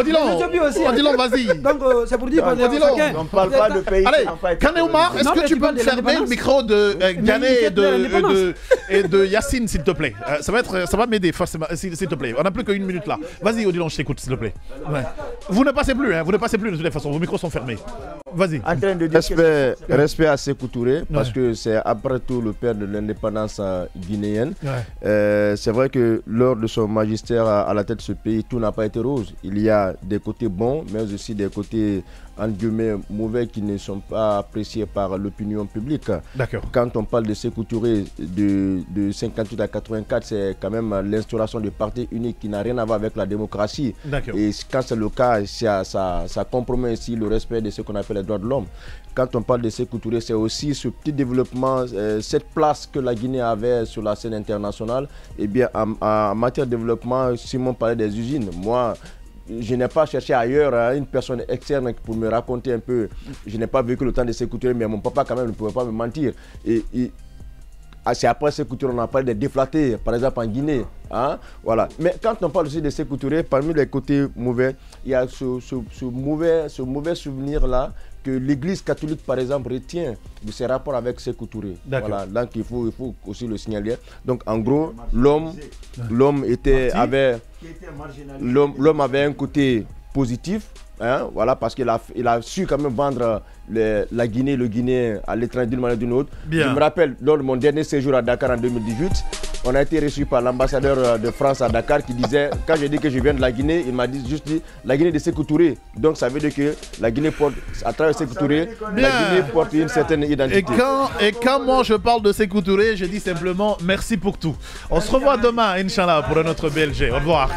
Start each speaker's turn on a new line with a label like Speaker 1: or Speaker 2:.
Speaker 1: Odilon, vas-y.
Speaker 2: Donc, c'est pour dire qu'on est chacun.
Speaker 3: On ne parle pas de pays.
Speaker 1: Allez, Kane Oumar, est-ce que tu peux me fermer le micro de Gane et de Yacine, s'il te plaît? Ça va m'aider, forcément, s'il te plaît. On n'a plus qu'une minute là. Vas-y, Odilon, je t'écoute, s'il te plaît. Ouais. Vous ne passez plus, hein, vous ne passez plus de toute façon, vos micros sont fermés. Vas-y.
Speaker 3: Respect à Sékou Touré, parce que c'est après tout le père de l'indépendance guinéenne. C'est vrai que lors de son magistère à la tête de ce pays, tout n'a pas été rose. Il y a des côtés bons, mais aussi des côtés entre guillemets mauvais qui ne sont pas appréciés par l'opinion publique. Quand on parle de Sékou Touré de 58 à 84, c'est quand même l'instauration du parti unique qui n'a rien à voir avec la démocratie. Et quand c'est le cas, ça compromet aussi le respect de ce qu'on appelle les droits de l'homme. Quand on parle de Sékou Touré, c'est aussi ce petit développement, cette place que la Guinée avait sur la scène internationale. Eh bien, en matière de développement, Simon parlait des usines. Moi, je n'ai pas cherché ailleurs une personne externe pour me raconter un peu. Je n'ai pas vécu le temps de Sékou Touré, mais mon papa quand même ne pouvait pas me mentir. C'est après Sékou Touré, on a parlé des déflatés, par exemple en Guinée. Hein? Voilà. Mais quand on parle aussi de Sékou Touré, parmi les côtés mauvais, il y a ce mauvais souvenir-là que l'Église catholique, par exemple, retient de ses rapports avec Sékou Touré. Voilà. Donc il faut aussi le signaler. Donc en gros, l'homme avait un côté positif. Hein, voilà, parce qu'il a su quand même vendre la Guinée, le Guinéen à l'étranger d'une manière ou d'une autre. Je me rappelle, lors de mon dernier séjour à Dakar en 2018, on a été reçu par l'ambassadeur de France à Dakar qui disait, quand j'ai dit que je viens de la Guinée, il m'a juste dit la Guinée de Sékou Touré. Donc ça veut dire que la Guinée porte, à travers Sékou Touré, la Guinée porte une certaine identité.
Speaker 1: Et quand moi je parle de Sékou Touré, je dis simplement merci pour tout. On se revoit demain, Inch'Allah, pour un autre BLG. Au revoir.